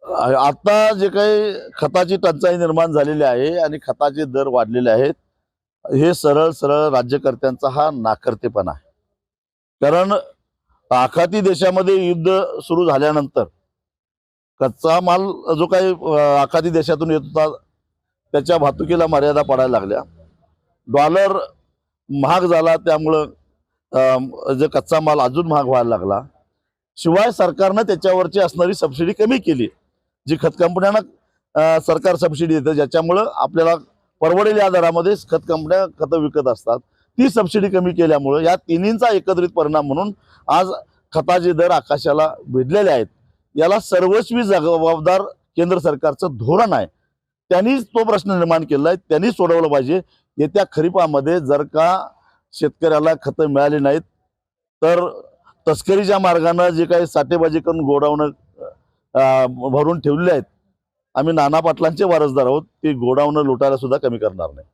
आता जे काही खताची टंचाई निर्माण झालेली आहे आणि खताचे दर वाढलेले आहेत, हे सरळ सरळ राज्यकर्त्यांचा हा नाकर्तेपणा आहे. कारण आखाती देशामध्ये युद्ध सुरू झाल्यानंतर कच्चा माल जो काही आखाती देशातून येत होता त्याच्या वाहतुकीला मर्यादा पडायला लागल्या. डॉलर महाग झाला, त्यामुळं जे कच्चा माल अजून महाग व्हायला लागला. शिवाय सरकारनं त्याच्यावरची असणारी सबसिडी कमी केली, जी खत कंपन्यांना सरकार सबसिडी देतं, ज्याच्यामुळं आपल्याला परवडेल या दरामध्ये खत कंपन्या खतं विकत असतात. ती सबसिडी कमी केल्यामुळं या तिन्हींचा एकत्रित परिणाम म्हणून आज खताचे दर आकाशाला भिडलेले आहेत. याला सर्वस्वी जबाबदार केंद्र सरकारचं धोरण आहे. त्यांनीच तो प्रश्न निर्माण केला आहे, त्यांनी सोडवलं पाहिजे. येत्या खरीपामध्ये जर का शेतकऱ्याला खतं मिळाली नाहीत तर तस्करीच्या मार्गाने जे काही साठेबाजी करून गोडाऊन भरून ठेवले आहेत, आम्ही नाना पाटलांचे वारसदार आहोत. ती गोडाऊन लुटायला सुद्धा कमी करणार नाही.